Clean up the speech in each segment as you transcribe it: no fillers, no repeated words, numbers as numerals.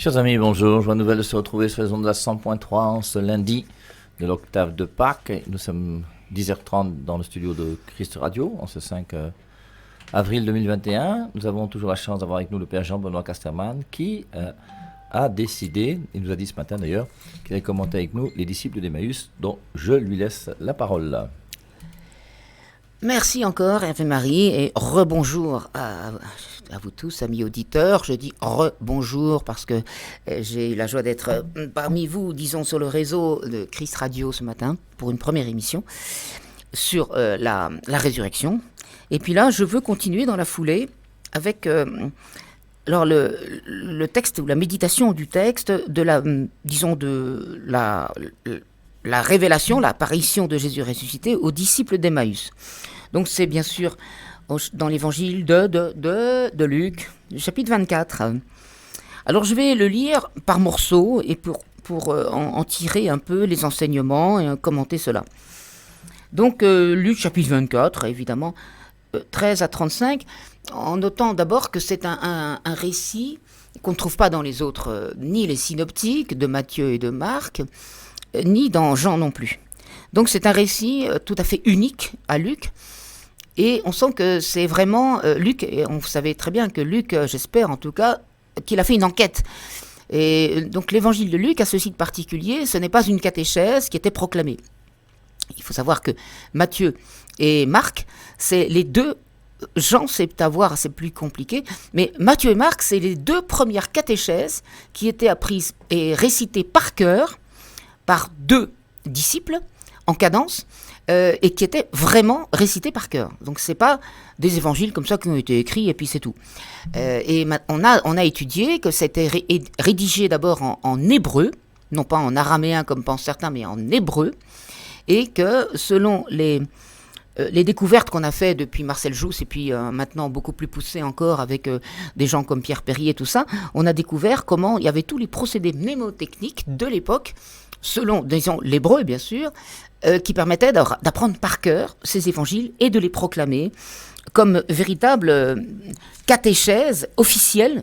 Chers amis, bonjour. Joie nouvelle de se retrouver sur les ondes de la 100.3 en ce lundi de l'octave de Pâques. Nous sommes 10h30 dans le studio de Christ Radio, en ce 5 avril 2021. Nous avons toujours la chance d'avoir avec nous le Père Jean-Benoît Casterman qui a décidé, il nous a dit ce matin d'ailleurs, qu'il allait commenter avec nous les disciples d'Emmaüs, dont je lui laisse la parole. Merci encore, Hervé Marie, et rebonjour à vous tous, amis auditeurs. Je dis rebonjour parce que j'ai eu la joie d'être parmi vous, disons, sur le réseau de Christ Radio ce matin, pour une première émission sur la résurrection. Et puis là, je veux continuer dans la foulée avec alors le texte, ou la méditation du texte, de la révélation, l'apparition de Jésus ressuscité aux disciples d'Emmaüs. Donc c'est bien sûr dans l'évangile de Luc, chapitre 24. Alors je vais le lire par morceaux et pour en tirer un peu les enseignements et commenter cela. Donc Luc chapitre 24, évidemment, 13 à 35, en notant d'abord que c'est un récit qu'on ne trouve pas dans les autres, ni les synoptiques de Matthieu et de Marc, ni dans Jean non plus. Donc c'est un récit tout à fait unique à Luc, et on sent que c'est vraiment Luc, et on savait très bien que Luc, j'espère en tout cas, qu'il a fait une enquête. Et donc l'évangile de Luc a ceci de particulier, ce n'est pas une catéchèse qui était proclamée. Il faut savoir que Matthieu et Marc, c'est les deux, Jean c'est à voir, c'est plus compliqué, mais Matthieu et Marc, c'est les deux premières catéchèses qui étaient apprises et récitées par cœur par deux disciples en cadence, et qui étaient vraiment récités par cœur. Donc c'est pas des évangiles comme ça qui ont été écrits et puis c'est tout. Et on a étudié que c'était rédigé d'abord en hébreu, non pas en araméen comme pensent certains, mais en hébreu, et que selon les découvertes qu'on a fait depuis Marcel Jousse et puis maintenant beaucoup plus poussées encore avec des gens comme Pierre Perrier et tout ça, on a découvert comment il y avait tous les procédés mnémotechniques de l'époque, selon, disons, l'hébreu bien sûr, qui permettaient d'apprendre par cœur ces évangiles et de les proclamer comme véritable catéchèse officielle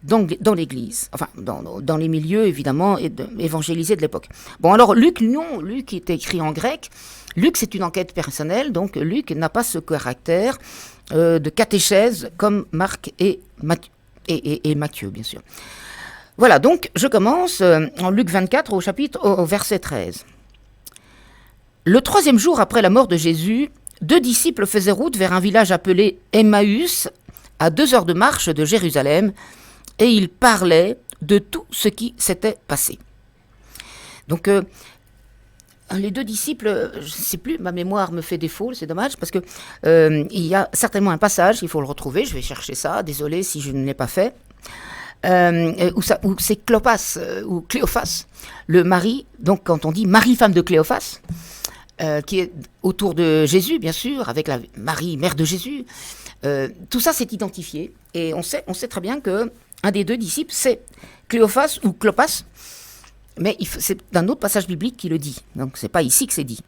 dans l'Église, enfin dans les milieux évidemment évangélisés de l'époque. Bon alors Luc, non, Luc est écrit en grec. Luc c'est une enquête personnelle, donc Luc n'a pas ce caractère de catéchèse comme Marc et Matthieu bien sûr. Voilà, donc je commence en Luc 24 au verset 13. Le 3e jour après la mort de Jésus, 2 disciples faisaient route vers un village appelé Emmaüs, à 2 heures de marche de Jérusalem, et ils parlaient de tout ce qui s'était passé. Donc, les 2 disciples, je ne sais plus, ma mémoire me fait défaut, c'est dommage, parce que il y a certainement un passage, il faut le retrouver, je vais chercher ça, désolé si je ne l'ai pas fait, où c'est Clopas ou Cléophas, le mari, donc quand on dit mari, femme de Cléophas, qui est autour de Jésus, bien sûr, avec la Marie, mère de Jésus. Tout ça, c'est identifié. Et on sait très bien qu'un des 2 disciples, c'est Cléophas ou Clopas. Mais c'est un autre passage biblique qui le dit. Donc, c'est pas ici que c'est dit.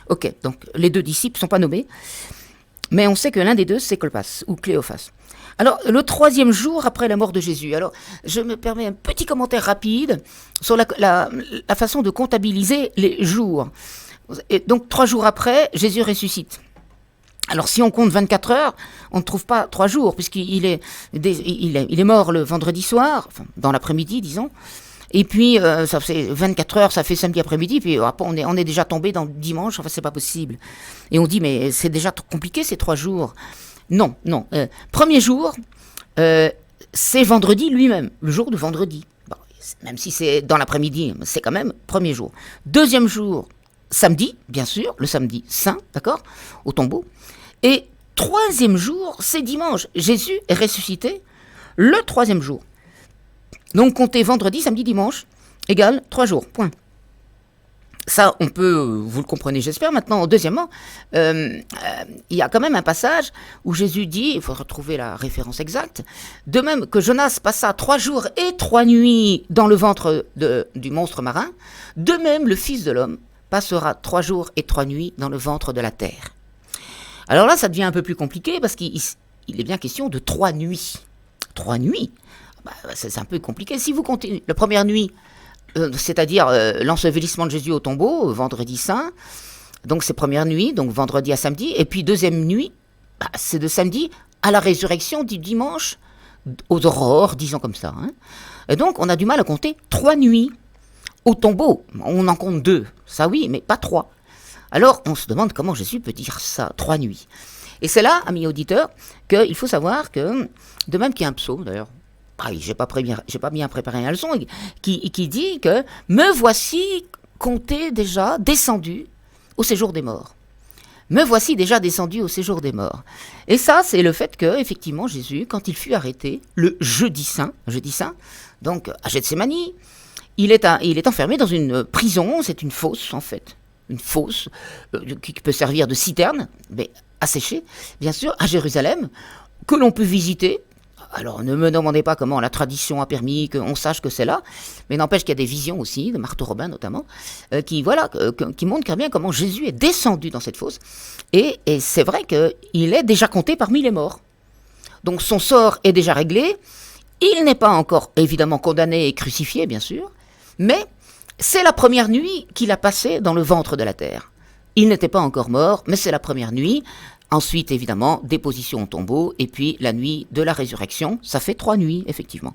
Ok, donc les 2 disciples ne sont pas nommés. Mais on sait que l'un des 2, c'est Clopas ou Cléophas. Alors, le 3e jour après la mort de Jésus. Alors, je me permets un petit commentaire rapide sur la façon de comptabiliser les jours. Et donc 3 jours après, Jésus ressuscite. Alors si on compte 24 heures, on ne trouve pas 3 jours, puisqu'il est mort le vendredi soir, enfin, dans l'après-midi disons, et puis ça fait 24 heures, ça fait samedi après-midi, puis après, on est déjà tombé dans dimanche, enfin c'est pas possible. Et on dit mais c'est déjà trop compliqué ces 3 jours. Non, premier jour, c'est vendredi lui-même, le jour de vendredi. Bon, même si c'est dans l'après-midi, c'est quand même premier jour. 2e jour, samedi, bien sûr, le samedi saint, d'accord, au tombeau. Et 3e jour, c'est dimanche. Jésus est ressuscité le 3e jour. Donc, comptez vendredi, samedi, dimanche, égale 3 jours, point. Ça, on peut, vous le comprenez, j'espère. Maintenant, deuxièmement, il y a quand même un passage où Jésus dit, il faut retrouver la référence exacte, de même que Jonas passa 3 jours et 3 nuits dans le ventre du monstre marin, de même le Fils de l'homme passera 3 jours et 3 nuits dans le ventre de la terre. Alors là, ça devient un peu plus compliqué parce qu'il est bien question de 3 nuits. 3 nuits. C'est un peu compliqué. Si vous continuez, la première nuit, c'est-à-dire l'ensevelissement de Jésus au tombeau, vendredi saint, donc c'est première nuit, donc vendredi à samedi, et puis deuxième nuit, c'est de samedi à la résurrection du dimanche, aux aurores, disons comme ça. Hein. Et donc on a du mal à compter 3 nuits au tombeau. On en compte 2, ça oui, mais pas 3. Alors on se demande comment Jésus peut dire ça, 3 nuits. Et c'est là, amis auditeurs, qu'il faut savoir que, de même qu'il y a un psaume d'ailleurs, j'ai pas bien préparé la leçon, qui dit que « Me voici compté déjà descendu au séjour des morts. » Me voici déjà descendu au séjour des morts. Et ça, c'est le fait que, effectivement, Jésus, quand il fut arrêté, le jeudi saint, donc à Gethsémani, il est enfermé dans une prison, c'est une fosse en fait, une fosse qui peut servir de citerne, mais asséchée, bien sûr, à Jérusalem, que l'on peut visiter. Alors ne me demandez pas comment la tradition a permis qu'on sache que c'est là, mais n'empêche qu'il y a des visions aussi, de Marthe Robin notamment, qui montrent très bien comment Jésus est descendu dans cette fosse, et c'est vrai qu'il est déjà compté parmi les morts. Donc son sort est déjà réglé, il n'est pas encore évidemment condamné et crucifié bien sûr, mais c'est la première nuit qu'il a passée dans le ventre de la terre. Il n'était pas encore mort, mais c'est la première nuit. Ensuite, évidemment, déposition au tombeau, et puis la nuit de la résurrection, ça fait 3 nuits, effectivement.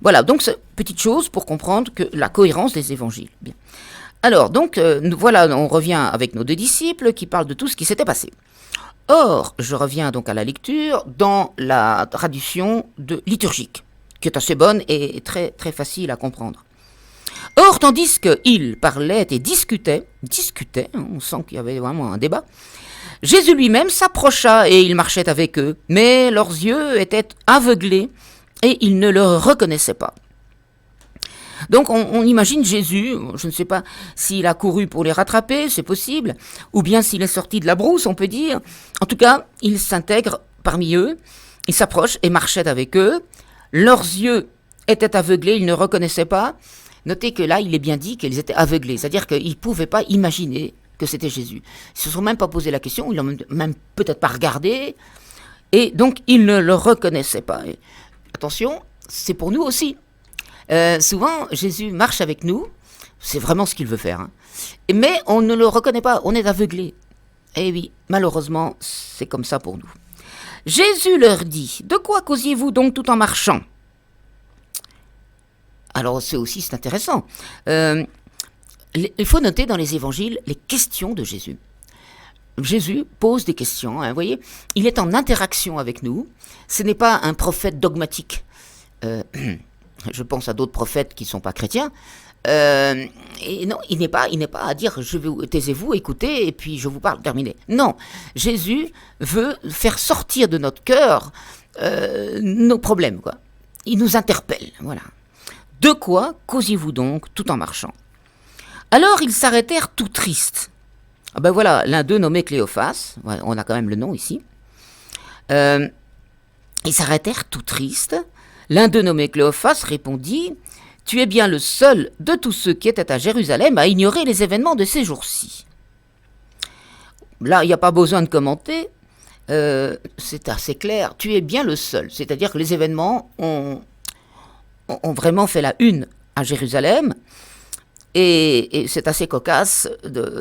Voilà, donc c'est petite chose pour comprendre que la cohérence des évangiles. Bien. Alors, donc, voilà, on revient avec nos 2 disciples qui parlent de tout ce qui s'était passé. Or, je reviens donc à la lecture dans la traduction liturgique, qui est assez bonne et très, très facile à comprendre. Or, tandis qu'ils parlaient et discutaient, on sent qu'il y avait vraiment un débat, Jésus lui-même s'approcha et il marchait avec eux, mais leurs yeux étaient aveuglés et ils ne le reconnaissaient pas. Donc on imagine Jésus, je ne sais pas s'il a couru pour les rattraper, c'est possible, ou bien s'il est sorti de la brousse, on peut dire. En tout cas, il s'intègre parmi eux, il s'approche et marchait avec eux. Leurs yeux étaient aveuglés, ils ne reconnaissaient pas. Notez que là, il est bien dit qu'ils étaient aveuglés, c'est-à-dire qu'ils ne pouvaient pas imaginer que c'était Jésus. Ils ne se sont même pas posé la question, ils l'ont même peut-être pas regardé, et donc ils ne le reconnaissaient pas. Et attention, c'est pour nous aussi. Souvent, Jésus marche avec nous, c'est vraiment ce qu'il veut faire, hein. Mais on ne le reconnaît pas, on est aveuglé. Et oui, malheureusement, c'est comme ça pour nous. Jésus leur dit, « De quoi causiez-vous donc tout en marchant ?» Alors c'est intéressant. Il faut noter dans les évangiles les questions de Jésus. Jésus pose des questions, hein, vous voyez, il est en interaction avec nous. Ce n'est pas un prophète dogmatique. Je pense à d'autres prophètes qui ne sont pas chrétiens. Et non, il n'est pas à dire taisez-vous, écoutez, et puis je vous parle, terminé. Non, Jésus veut faire sortir de notre cœur nos problèmes, quoi. Il nous interpelle, voilà. De quoi causiez-vous donc tout en marchant ? Alors ils s'arrêtèrent tout tristes. Ah ben voilà, l'un d'eux nommé Cléophas, on a quand même le nom ici. Ils s'arrêtèrent tout tristes. L'un d'eux nommé Cléophas répondit « Tu es bien le seul de tous ceux qui étaient à Jérusalem à ignorer les événements de ces jours-ci. » Là, il n'y a pas besoin de commenter, c'est assez clair. Tu es bien le seul, c'est-à-dire que les événements ont vraiment fait la une à Jérusalem. Et c'est assez cocasse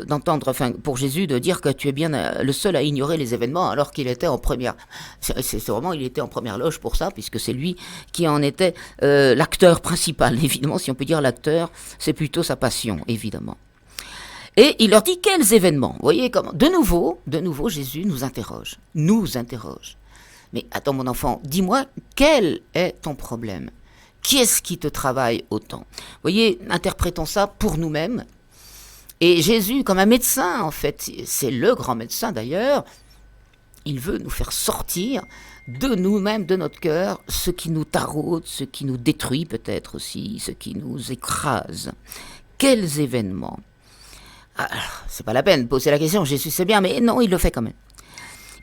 d'entendre, pour Jésus, de dire que tu es bien le seul à ignorer les événements alors qu'il était en première. C'est vraiment, il était en première loge pour ça, puisque c'est lui qui en était l'acteur principal, évidemment. Si on peut dire l'acteur, c'est plutôt sa passion, évidemment. Et il leur dit quels événements. Vous voyez comment, de nouveau, Jésus nous interroge. Mais attends, mon enfant, dis-moi, quel est ton problème ? Qui est-ce qui te travaille autant ? Vous voyez, interprétons ça pour nous-mêmes. Et Jésus, comme un médecin, en fait, c'est le grand médecin d'ailleurs, il veut nous faire sortir de nous-mêmes, de notre cœur, ce qui nous taraude, ce qui nous détruit peut-être aussi, ce qui nous écrase. Quels événements ? Alors, c'est pas la peine de poser la question, Jésus sait bien, mais non, il le fait quand même.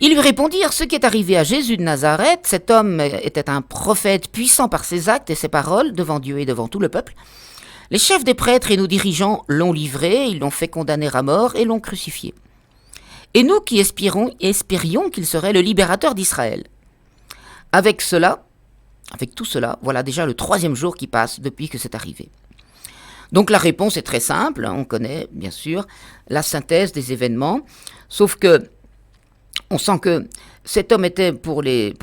Ils lui répondirent, ce qui est arrivé à Jésus de Nazareth, cet homme était un prophète puissant par ses actes et ses paroles devant Dieu et devant tout le peuple. Les chefs des prêtres et nos dirigeants l'ont livré, ils l'ont fait condamner à mort et l'ont crucifié. Et nous qui espérions qu'il serait le libérateur d'Israël. Avec cela, avec tout cela, voilà déjà le 3e jour qui passe depuis que c'est arrivé. Donc la réponse est très simple, on connaît bien sûr la synthèse des événements, sauf que on sent que cet homme était pour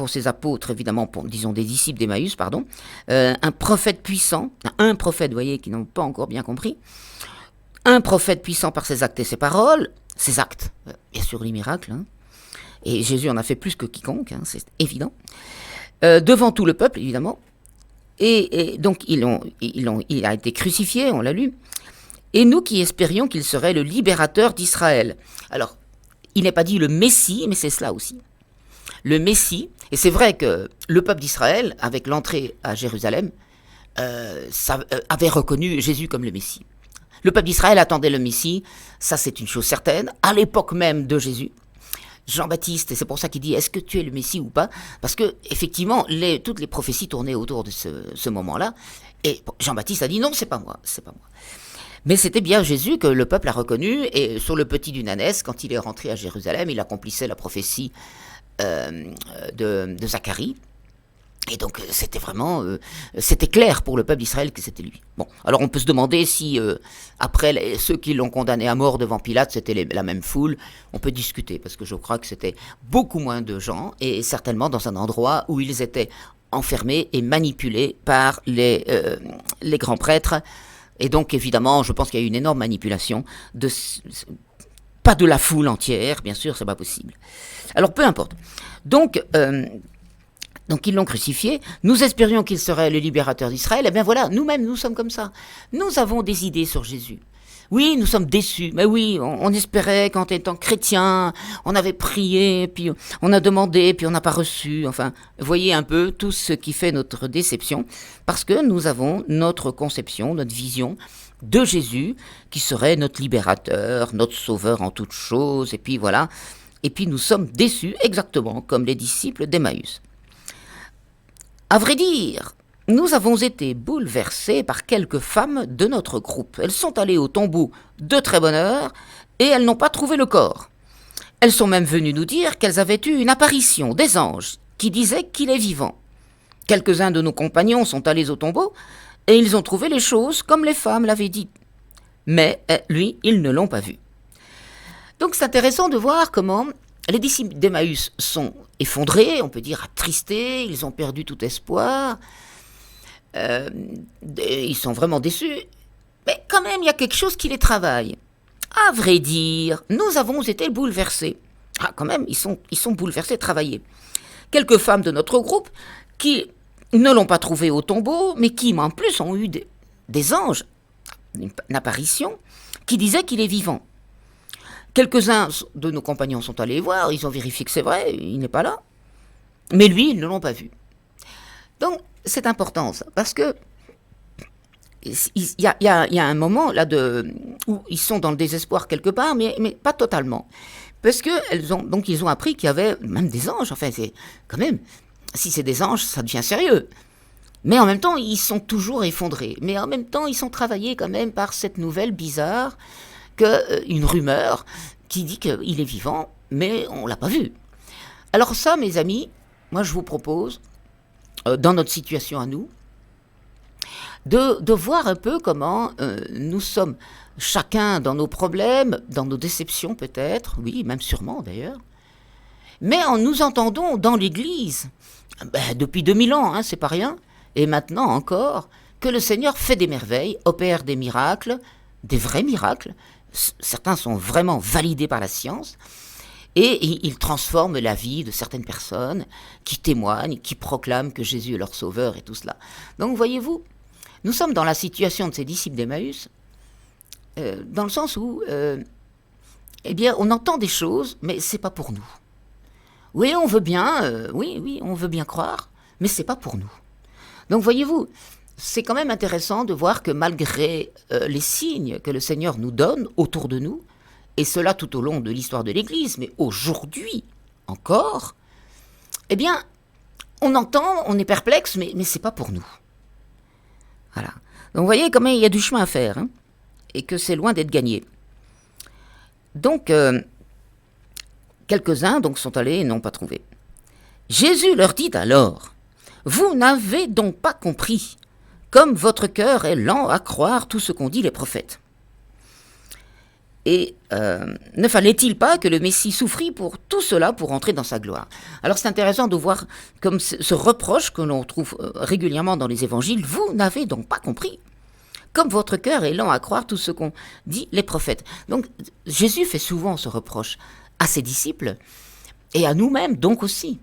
ses apôtres, évidemment, disons des disciples d'Emmaüs, pardon, un prophète puissant, un prophète, vous voyez, qui n'ont pas encore bien compris, un prophète puissant par ses actes et ses paroles, ses actes, bien sûr les miracles, hein, et Jésus en a fait plus que quiconque, hein, c'est évident, devant tout le peuple, évidemment, et donc il a été crucifié, on l'a lu, et nous qui espérions qu'il serait le libérateur d'Israël. Alors, il n'est pas dit le Messie, mais c'est cela aussi. Le Messie, et c'est vrai que le peuple d'Israël, avec l'entrée à Jérusalem, avait reconnu Jésus comme le Messie. Le peuple d'Israël attendait le Messie, ça c'est une chose certaine, à l'époque même de Jésus. Jean-Baptiste, et c'est pour ça qu'il dit « Est-ce que tu es le Messie ou pas ?» Parce que effectivement, toutes les prophéties tournaient autour de ce moment-là, et Jean-Baptiste a dit « Non, c'est pas moi, c'est pas moi. » Mais c'était bien Jésus que le peuple a reconnu, et sur le petit d'une ânesse, quand il est rentré à Jérusalem, il accomplissait la prophétie de Zacharie. Et donc c'était vraiment, c'était clair pour le peuple d'Israël que c'était lui. Bon, alors on peut se demander si après ceux qui l'ont condamné à mort devant Pilate, c'était la même foule. On peut discuter, parce que je crois que c'était beaucoup moins de gens, et certainement dans un endroit où ils étaient enfermés et manipulés par les grands prêtres. Et donc, évidemment, je pense qu'il y a eu une énorme manipulation, pas de la foule entière, bien sûr, c'est pas possible. Alors, peu importe. Donc, ils l'ont crucifié. Nous espérions qu'il serait le libérateur d'Israël. Eh bien voilà, nous-mêmes, nous sommes comme ça. Nous avons des idées sur Jésus. Oui, nous sommes déçus. Mais oui, on espérait qu'en étant chrétien, on avait prié, puis on a demandé, puis on n'a pas reçu. Enfin, voyez un peu tout ce qui fait notre déception, parce que nous avons notre conception, notre vision de Jésus, qui serait notre libérateur, notre sauveur en toutes choses, et puis voilà. Et puis nous sommes déçus, exactement comme les disciples d'Emmaüs. À vrai dire, nous avons été bouleversés par quelques femmes de notre groupe. Elles sont allées au tombeau de très bonne heure et elles n'ont pas trouvé le corps. Elles sont même venues nous dire qu'elles avaient eu une apparition des anges qui disaient qu'il est vivant. Quelques-uns de nos compagnons sont allés au tombeau et ils ont trouvé les choses comme les femmes l'avaient dit. Mais lui, ils ne l'ont pas vu. Donc c'est intéressant de voir comment les disciples d'Emmaüs sont effondrés, on peut dire attristés, ils ont perdu tout espoir. Ils sont vraiment déçus, mais quand même il y a quelque chose qui les travaille. À vrai dire, nous avons été bouleversés. Ah, quand même, ils sont bouleversés, travaillés. Quelques femmes de notre groupe qui ne l'ont pas trouvé au tombeau, mais qui en plus ont eu des anges, une apparition, qui disaient qu'il est vivant. Quelques-uns de nos compagnons sont allés voir, ils ont vérifié que c'est vrai, il n'est pas là, mais lui, ils ne l'ont pas vu. Donc, c'est important ça, parce que il y a un moment là où ils sont dans le désespoir quelque part, mais pas totalement, parce que ils ont appris qu'il y avait même des anges. Enfin, c'est quand même, si c'est des anges, ça devient sérieux. Mais en même temps, ils sont toujours effondrés. Mais en même temps, ils sont travaillés quand même par cette nouvelle bizarre, une rumeur qui dit qu'il est vivant, mais on l'a pas vu. Alors ça, mes amis, moi je vous propose, dans notre situation à nous, de voir un peu comment nous sommes chacun dans nos problèmes, dans nos déceptions peut-être, oui, même sûrement d'ailleurs, mais nous entendons dans l'Église, depuis 2000 ans, hein, c'est pas rien, et maintenant encore, que le Seigneur fait des merveilles, opère des miracles, des vrais miracles. Certains sont vraiment validés par la science, et il transforme la vie de certaines personnes qui témoignent, qui proclament que Jésus est leur sauveur et tout cela. Donc voyez-vous, nous sommes dans la situation de ces disciples d'Emmaüs, dans le sens où, eh bien, on entend des choses, mais c'est pas pour nous. Oui, on veut bien, oui, on veut bien croire, mais c'est pas pour nous. Donc voyez-vous, c'est quand même intéressant de voir que malgré les signes que le Seigneur nous donne autour de nous, et cela tout au long de l'histoire de l'Église, mais aujourd'hui encore, eh bien, on entend, on est perplexe, mais c'est pas pour nous. Voilà. Donc vous voyez comment il y a du chemin à faire, hein, et que c'est loin d'être gagné. Donc, quelques-uns sont allés et n'ont pas trouvé. Jésus leur dit alors, Vous n'avez donc pas compris, comme votre cœur est lent à croire tout ce qu'ont dit les prophètes. Et ne fallait-il pas que le Messie souffrit pour tout cela pour entrer dans sa gloire? Alors c'est intéressant de voir comme ce reproche que l'on trouve régulièrement dans les évangiles. Vous n'avez donc pas compris, comme votre cœur est lent à croire tout ce qu'ont dit les prophètes. Donc Jésus fait souvent ce reproche à ses disciples et à nous-mêmes donc aussi.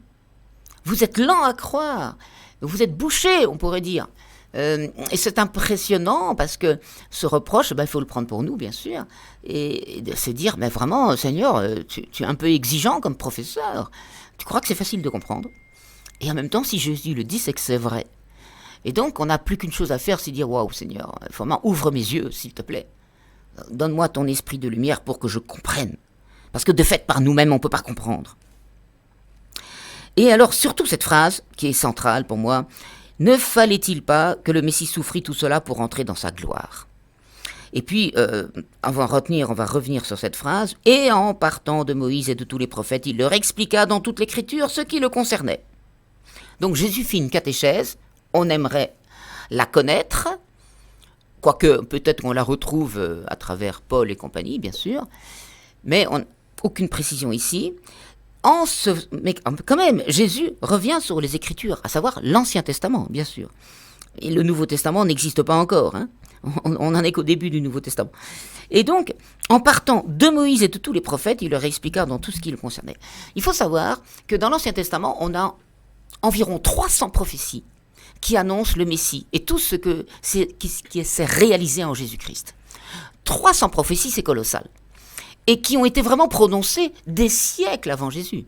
Vous êtes lents à croire, vous êtes bouchés, on pourrait dire. Et c'est impressionnant parce que ce reproche, il faut le prendre pour nous, bien sûr, et de se dire, mais vraiment, Seigneur, tu es un peu exigeant comme professeur. Tu crois que c'est facile de comprendre? Et en même temps, si Jésus le dit, c'est que c'est vrai. Et donc, on n'a plus qu'une chose à faire, c'est dire, waouh, Seigneur, vraiment, ouvre mes yeux, s'il te plaît. Donne-moi ton esprit de lumière pour que je comprenne. Parce que de fait, par nous-mêmes, on ne peut pas comprendre. Et alors, surtout cette phrase, qui est centrale pour moi, ne fallait-il pas que le Messie souffrit tout cela pour entrer dans sa gloire? Et puis, on va revenir sur cette phrase. Et en partant de Moïse et de tous les prophètes, il leur expliqua dans toute l'Écriture ce qui le concernait. Donc Jésus fit une catéchèse, on aimerait la connaître, quoique peut-être qu'on la retrouve à travers Paul et compagnie, bien sûr, mais aucune précision ici. Mais quand même, Jésus revient sur les Écritures, à savoir l'Ancien Testament, bien sûr. Et le Nouveau Testament n'existe pas encore, hein. On n'en est qu'au début du Nouveau Testament. Et donc, en partant de Moïse et de tous les prophètes, il leur expliqua dans tout ce qui le concernait. Il faut savoir que dans l'Ancien Testament, on a environ 300 prophéties qui annoncent le Messie et tout ce qui s'est réalisé en Jésus-Christ. 300 prophéties, c'est colossal. Et qui ont été vraiment prononcées des siècles avant Jésus.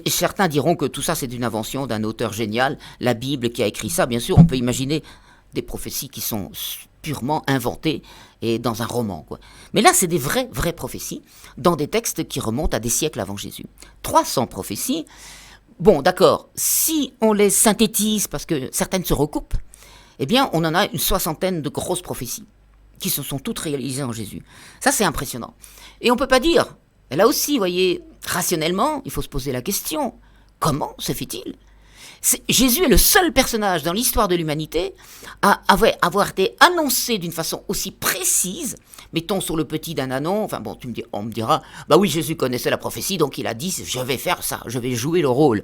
Certains diront que tout ça, c'est une invention d'un auteur génial, la Bible qui a écrit ça. Bien sûr, on peut imaginer des prophéties qui sont purement inventées et dans un roman, quoi. Mais là, c'est des vraies prophéties, dans des textes qui remontent à des siècles avant Jésus. 300 prophéties. Bon, d'accord, si on les synthétise, parce que certaines se recoupent, eh bien, on en a une 60aine de grosses prophéties qui se sont toutes réalisées en Jésus. Ça, c'est impressionnant. Et on ne peut pas dire, et là aussi, vous voyez, rationnellement, il faut se poser la question, comment se fait-il? Jésus est le seul personnage dans l'histoire de l'humanité à avoir été annoncé d'une façon aussi précise, mettons sur le petit d'un ânon, enfin bon, on me dira, bah oui, Jésus connaissait la prophétie, donc il a dit, je vais faire ça, je vais jouer le rôle.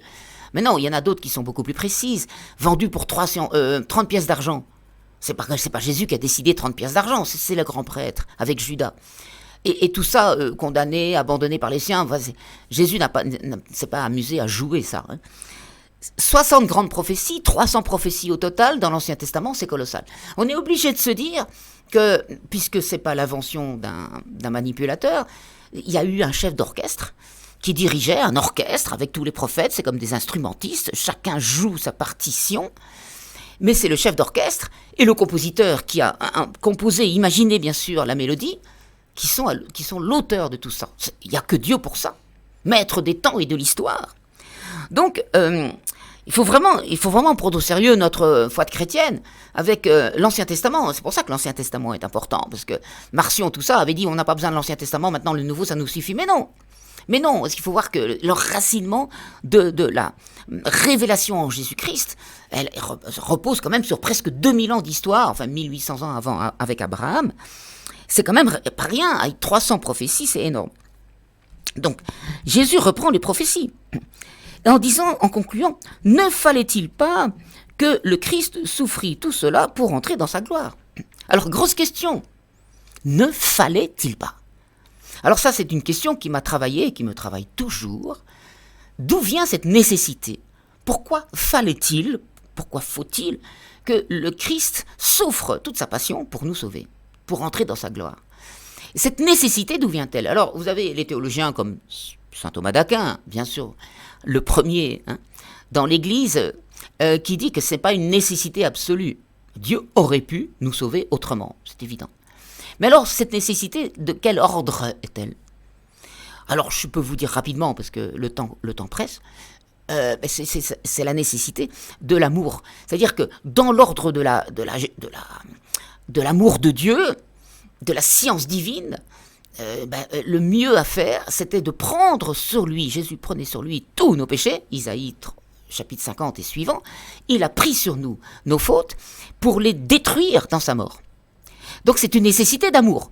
Mais non, il y en a d'autres qui sont beaucoup plus précises, vendues pour 30 pièces d'argent. C'est pas Jésus qui a décidé 30 pièces d'argent, c'est le grand prêtre, avec Judas. Et tout ça, condamné, abandonné par les siens, Jésus s'est pas amusé à jouer ça, hein. 60 grandes prophéties, 300 prophéties au total dans l'Ancien Testament, c'est colossal. On est obligé de se dire que, puisque c'est pas l'invention d'un manipulateur, il y a eu un chef d'orchestre qui dirigeait un orchestre avec tous les prophètes, c'est comme des instrumentistes, chacun joue sa partition, mais c'est le chef d'orchestre et le compositeur qui a composé, imaginé bien sûr la mélodie, qui sont l'auteur de tout ça. Il n'y a que Dieu pour ça, maître des temps et de l'histoire. Donc, il faut vraiment prendre au sérieux notre foi de chrétienne avec l'Ancien Testament. C'est pour ça que l'Ancien Testament est important, parce que Marcion, tout ça, avait dit on n'a pas besoin de l'Ancien Testament, maintenant le Nouveau, ça nous suffit. Mais non, parce qu'il faut voir que leur racinement de la révélation en Jésus-Christ, elle repose quand même sur presque 2000 ans d'histoire, enfin 1800 ans avant avec Abraham. C'est quand même pas rien, avec 300 prophéties, c'est énorme. Donc, Jésus reprend les prophéties. En disant, en concluant, ne fallait-il pas que le Christ souffrit tout cela pour entrer dans sa gloire? Alors, grosse question, ne fallait-il pas? Alors ça, c'est une question qui m'a travaillé et qui me travaille toujours. D'où vient cette nécessité? Pourquoi fallait-il, pourquoi faut-il que le Christ souffre toute sa passion pour nous sauver, pour entrer dans sa gloire? Cette nécessité, d'où vient-elle? Alors, vous avez les théologiens comme saint Thomas d'Aquin, bien sûr, le premier dans l'Église, qui dit que ce n'est pas une nécessité absolue. Dieu aurait pu nous sauver autrement, c'est évident. Mais alors, cette nécessité, de quel ordre est-elle? Alors, je peux vous dire rapidement, parce que le temps presse, c'est la nécessité de l'amour. C'est-à-dire que dans l'ordre de l'amour de Dieu, de la science divine, le mieux à faire, c'était de prendre sur lui, Jésus prenait sur lui tous nos péchés, Isaïe chapitre 50 et suivant, il a pris sur nous nos fautes pour les détruire dans sa mort. Donc c'est une nécessité d'amour.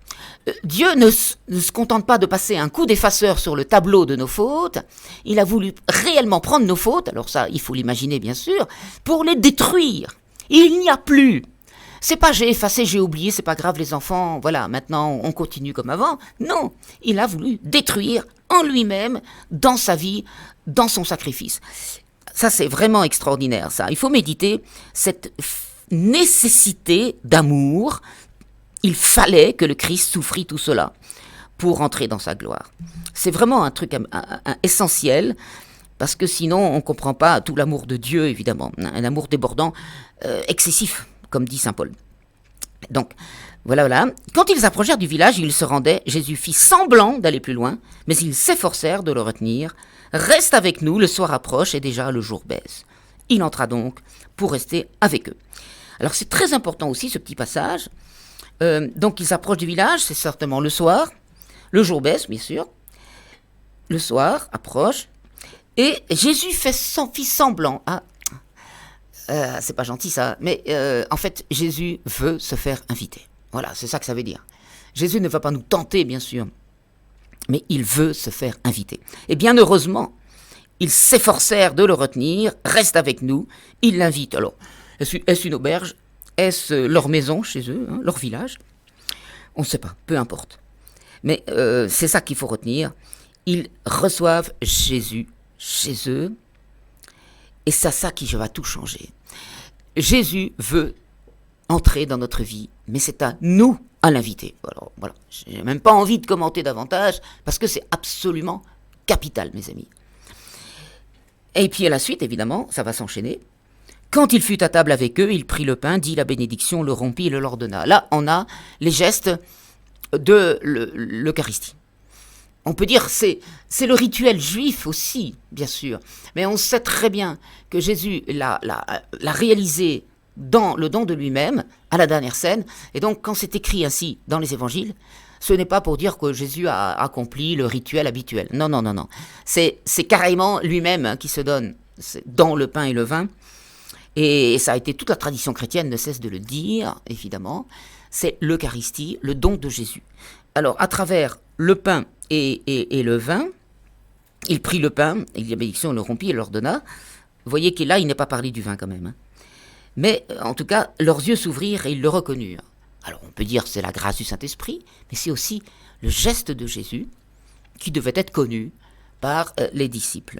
Dieu ne se contente pas de passer un coup d'effaceur sur le tableau de nos fautes, il a voulu réellement prendre nos fautes, alors ça il faut l'imaginer bien sûr, pour les détruire. Il n'y a plus. C'est pas j'ai effacé, j'ai oublié, c'est pas grave les enfants, voilà, maintenant on continue comme avant. Non, il a voulu détruire en lui-même, dans sa vie, dans son sacrifice. Ça c'est vraiment extraordinaire ça. Il faut méditer cette nécessité d'amour. Il fallait que le Christ souffrit tout cela pour entrer dans sa gloire. C'est vraiment un truc essentiel, parce que sinon on ne comprend pas tout l'amour de Dieu, évidemment. Un amour débordant, excessif, comme dit saint Paul. Donc, voilà. Quand ils approchèrent du village, ils se rendaient. Jésus fit semblant d'aller plus loin, mais ils s'efforcèrent de le retenir. « Reste avec nous, le soir approche et déjà le jour baisse. » Il entra donc pour rester avec eux. Alors c'est très important aussi ce petit passage. Donc ils approchent du village, c'est certainement le soir, le jour baisse bien sûr, le soir approche, et Jésus fit semblant, c'est pas gentil ça, mais en fait Jésus veut se faire inviter, voilà c'est ça que ça veut dire. Jésus ne va pas nous tenter bien sûr, mais il veut se faire inviter. Et bien heureusement, ils s'efforcèrent de le retenir, reste avec nous, ils l'invitent. Alors, est-ce une auberge ? Est-ce leur maison chez eux, leur village ? On ne sait pas, peu importe. Mais c'est ça qu'il faut retenir. Ils reçoivent Jésus chez eux. Et c'est ça qui va tout changer. Jésus veut entrer dans notre vie, mais c'est à nous à l'inviter. Alors, voilà. Je n'ai même pas envie de commenter davantage, parce que c'est absolument capital, mes amis. Et puis à la suite, évidemment, ça va s'enchaîner. Quand il fut à table avec eux, il prit le pain, dit la bénédiction, le rompit et le leur donna. Là, on a les gestes de l'Eucharistie. On peut dire c'est le rituel juif aussi, bien sûr. Mais on sait très bien que Jésus l'a réalisé dans le don de lui-même, à la dernière scène. Et donc, quand c'est écrit ainsi dans les évangiles, ce n'est pas pour dire que Jésus a accompli le rituel habituel. Non. C'est carrément lui-même qui se donne dans le pain et le vin. Et ça a été toute la tradition chrétienne, ne cesse de le dire, évidemment. C'est l'Eucharistie, le don de Jésus. Alors, à travers le pain et le vin, il prit le pain, il dit la bénédiction, le rompit et leur donna. Vous voyez que là, il n'est pas parlé du vin quand même. Mais, en tout cas, leurs yeux s'ouvrirent et ils le reconnurent. Alors, on peut dire que c'est la grâce du Saint-Esprit, mais c'est aussi le geste de Jésus qui devait être connu par les disciples.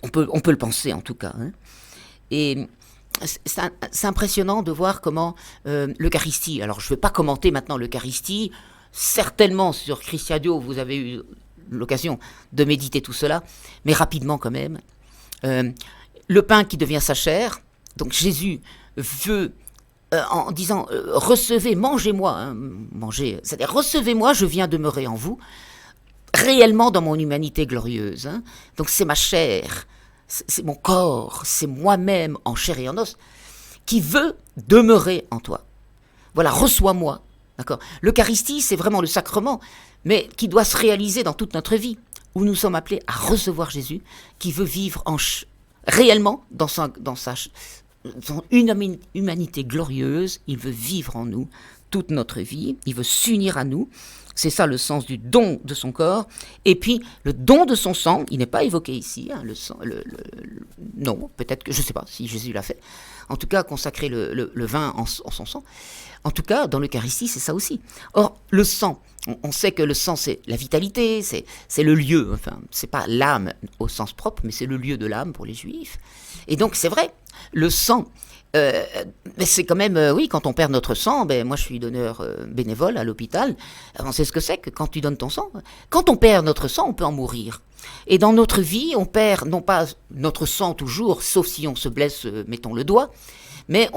On peut le penser, en tout cas. Et c'est impressionnant de voir comment l'Eucharistie, alors je ne vais pas commenter maintenant l'Eucharistie, certainement sur Christiadio vous avez eu l'occasion de méditer tout cela, mais rapidement quand même. Le pain qui devient sa chair, donc Jésus veut, en disant recevez, mangez-moi, mangez, c'est-à-dire recevez-moi, je viens demeurer en vous, réellement dans mon humanité glorieuse. Donc c'est ma chair. C'est mon corps, c'est moi-même en chair et en os qui veut demeurer en toi. Voilà, reçois-moi. D'accord ? L'Eucharistie, c'est vraiment le sacrement, mais qui doit se réaliser dans toute notre vie, où nous sommes appelés à recevoir Jésus, qui veut vivre réellement dans son humanité glorieuse. Il veut vivre en nous toute notre vie, il veut s'unir à nous. C'est ça le sens du don de son corps. Et puis, le don de son sang, il n'est pas évoqué ici. Le sang, non, peut-être que, je ne sais pas si Jésus l'a fait. En tout cas, consacrer le vin en son sang. En tout cas, dans l'Eucharistie, c'est ça aussi. Or, le sang, on sait que le sang, c'est la vitalité, c'est le lieu. Enfin, c'est pas l'âme au sens propre, mais c'est le lieu de l'âme pour les Juifs. Et donc, c'est vrai, le sang... mais c'est quand même, oui, quand on perd notre sang, moi je suis donneur bénévole à l'hôpital, on sait ce que c'est que quand tu donnes ton sang. Quand on perd notre sang, on peut en mourir. Et dans notre vie, on perd non pas notre sang toujours, sauf si on se blesse, mettons le doigt, mais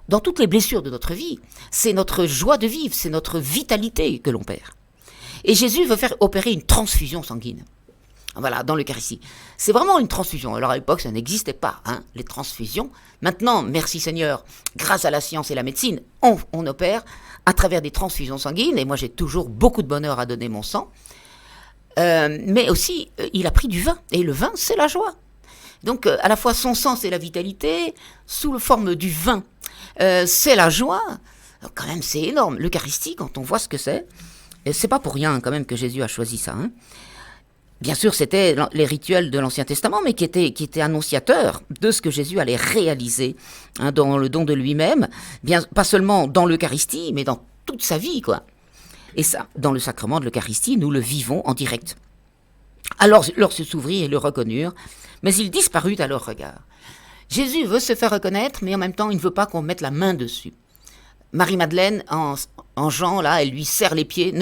dans toutes les blessures de notre vie, c'est notre joie de vivre, c'est notre vitalité que l'on perd. Et Jésus veut faire opérer une transfusion sanguine. Voilà, dans l'Eucharistie. C'est vraiment une transfusion. Alors à l'époque, ça n'existait pas, les transfusions. Maintenant, merci Seigneur, grâce à la science et la médecine, on opère à travers des transfusions sanguines. Et moi, j'ai toujours beaucoup de bonheur à donner mon sang. Mais aussi, il a pris du vin. Et le vin, c'est la joie. Donc, à la fois son sang, c'est la vitalité, sous la forme du vin, c'est la joie. Donc, quand même, c'est énorme. L'Eucharistie, quand on voit ce que c'est pas pour rien, quand même, que Jésus a choisi ça. Hein. Bien sûr, c'était les rituels de l'Ancien Testament, mais qui étaient annonciateurs de ce que Jésus allait réaliser dans le don de lui-même, bien, pas seulement dans l'Eucharistie, mais dans toute sa vie, quoi. Et ça, dans le sacrement de l'Eucharistie, nous le vivons en direct. Alors, leur se s'ouvrit et le reconnurent, mais il disparut à leur regard. Jésus veut se faire reconnaître, mais en même temps, il ne veut pas qu'on mette la main dessus. Marie-Madeleine, en Jean, là, elle lui serre les pieds,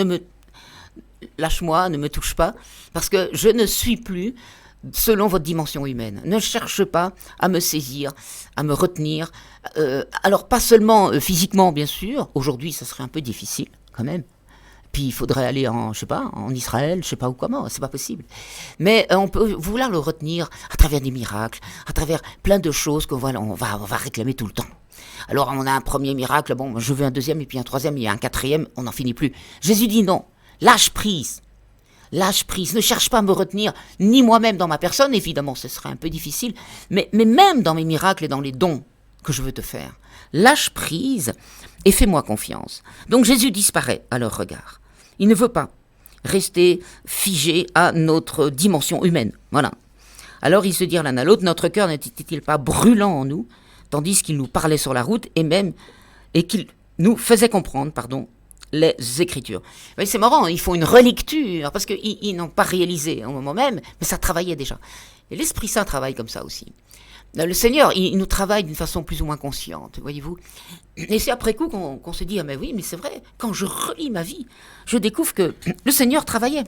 lâche-moi, ne me touche pas, parce que je ne suis plus selon votre dimension humaine. Ne cherche pas à me saisir, à me retenir. Alors, pas seulement physiquement, bien sûr. Aujourd'hui, ça serait un peu difficile, quand même. Puis, il faudrait aller en Israël, je sais pas où, comment, c'est pas possible. Mais on peut vouloir le retenir à travers des miracles, à travers plein de choses qu'on va réclamer tout le temps. Alors, on a un premier miracle, bon, je veux un deuxième, et puis un troisième, et un quatrième, on n'en finit plus. Jésus dit non. Lâche prise, ne cherche pas à me retenir, ni moi-même dans ma personne, évidemment ce serait un peu difficile, mais même dans mes miracles et dans les dons que je veux te faire. Lâche prise et fais-moi confiance. Donc Jésus disparaît à leur regard. Il ne veut pas rester figé à notre dimension humaine. Voilà. Alors ils se dirent l'un à l'autre, notre cœur n'était-il pas brûlant en nous, tandis qu'il nous parlait sur la route et qu'il nous faisait comprendre, les Écritures. Mais c'est marrant, il faut une relecture, parce qu'ils n'ont pas réalisé au moment même, mais ça travaillait déjà. Et l'Esprit Saint travaille comme ça aussi. Le Seigneur, il nous travaille d'une façon plus ou moins consciente, voyez-vous. Et c'est après coup qu'on se dit, ah mais oui, mais c'est vrai, quand je relis ma vie, je découvre que le Seigneur travaillait.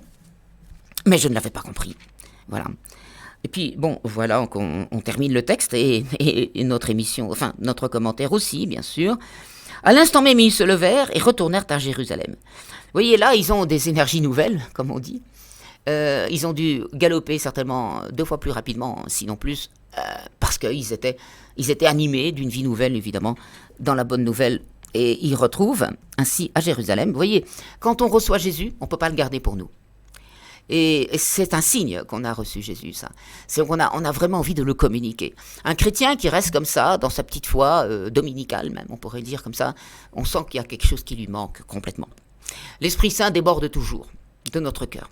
Mais je ne l'avais pas compris. Voilà. Et puis, bon, voilà, on termine le texte et notre émission, enfin, notre commentaire aussi, bien sûr. À l'instant même, ils se levèrent et retournèrent à Jérusalem. Vous voyez, là, ils ont des énergies nouvelles, comme on dit. Ils ont dû galoper certainement 2 fois plus rapidement, sinon plus, parce qu'ils étaient animés d'une vie nouvelle, évidemment, dans la bonne nouvelle. Et ils retrouvent ainsi à Jérusalem. Vous voyez, quand on reçoit Jésus, on ne peut pas le garder pour nous. Et c'est un signe qu'on a reçu Jésus, ça. C'est qu'on a vraiment envie de le communiquer. Un chrétien qui reste comme ça, dans sa petite foi, dominicale même, on pourrait dire comme ça, on sent qu'il y a quelque chose qui lui manque complètement. L'Esprit Saint déborde toujours de notre cœur.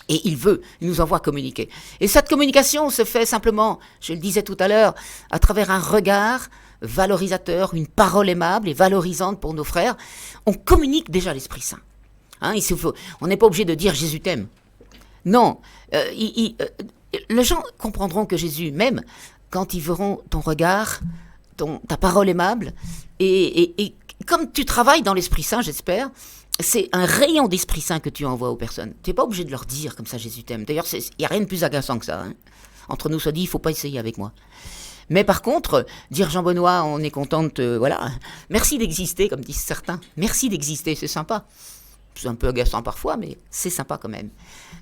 Et il nous envoie communiquer. Et cette communication se fait simplement, je le disais tout à l'heure, à travers un regard valorisateur, une parole aimable et valorisante pour nos frères. On communique déjà l'Esprit Saint. Hein, on n'est pas obligé de dire « Jésus t'aime ». Non, les gens comprendront que Jésus m'aime quand ils verront ton regard, ta parole aimable. Et comme tu travailles dans l'Esprit Saint, j'espère, c'est un rayon d'Esprit Saint que tu envoies aux personnes. Tu n'es pas obligé de leur dire comme ça « Jésus t'aime ». D'ailleurs, il n'y a rien de plus agaçant que ça. Hein. Entre nous soit dit, il ne faut pas essayer avec moi. Mais par contre, dire Jean-Benoît, on est content de te... Voilà, merci d'exister, comme disent certains. Merci d'exister, c'est sympa. C'est un peu agaçant parfois, mais c'est sympa quand même.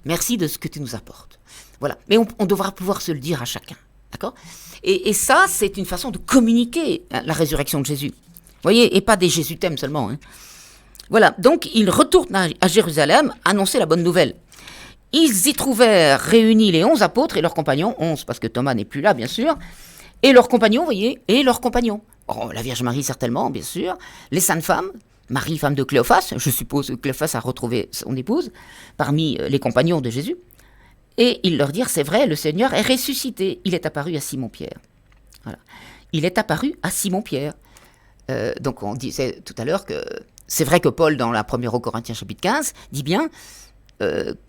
Merci de ce que tu nous apportes. Voilà. Mais on devra pouvoir se le dire à chacun. D'accord ? Et ça, c'est une façon de communiquer la résurrection de Jésus. Vous voyez ? Et pas des Jésus t'aime seulement. Hein. Voilà. Donc, ils retournent à Jérusalem annoncer la bonne nouvelle. Ils y trouvèrent réunis les 11 apôtres et leurs compagnons. 11, parce que Thomas n'est plus là, bien sûr. Et leurs compagnons, vous voyez ? Et leurs compagnons. Oh, la Vierge Marie, certainement, bien sûr. Les saintes femmes. Marie, femme de Cléophas, je suppose que Cléophas a retrouvé son épouse, parmi les compagnons de Jésus. Et ils leur dirent, c'est vrai, le Seigneur est ressuscité. Il est apparu à Simon-Pierre. Voilà. Il est apparu à Simon-Pierre. Donc on disait tout à l'heure que c'est vrai que Paul, dans la première aux Corinthiens chapitre 15, dit bien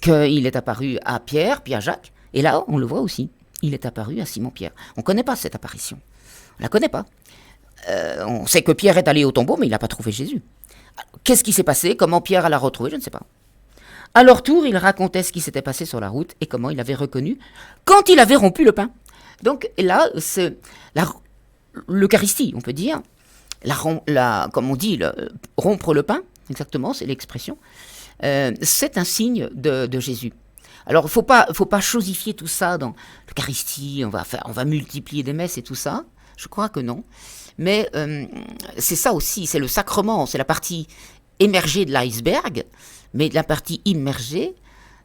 qu'il est apparu à Pierre, puis à Jacques. Et là, on le voit aussi. Il est apparu à Simon-Pierre. On ne connaît pas cette apparition. On ne la connaît pas. On sait que Pierre est allé au tombeau, mais il n'a pas trouvé Jésus. Qu'est-ce qui s'est passé ? Comment Pierre l'a retrouvé ? Je ne sais pas. À leur tour, ils racontaient ce qui s'était passé sur la route et comment il avait reconnu quand il avait rompu le pain. Donc là, c'est l'Eucharistie, on peut dire, comme on dit, rompre le pain, exactement, c'est l'expression, c'est un signe de Jésus. Alors, faut pas chosifier tout ça dans l'Eucharistie, on va multiplier des messes et tout ça, je crois que non. Mais c'est ça aussi, c'est le sacrement, c'est la partie émergée de l'iceberg, mais la partie immergée,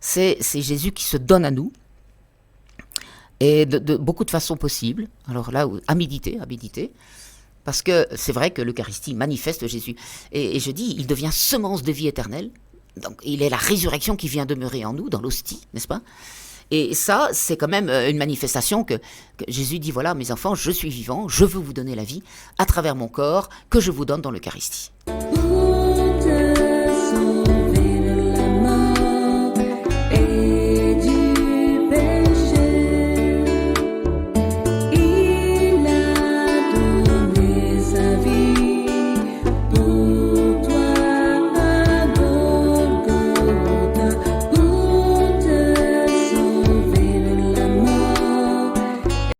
c'est Jésus qui se donne à nous et de beaucoup de façons possibles. Alors là, à méditer, parce que c'est vrai que l'Eucharistie manifeste Jésus. Et je dis, il devient semence de vie éternelle. Donc il est la résurrection qui vient demeurer en nous, dans l'hostie, n'est-ce pas? Et ça, c'est quand même une manifestation que Jésus dit, voilà, mes enfants, je suis vivant, je veux vous donner la vie à travers mon corps que je vous donne dans l'Eucharistie.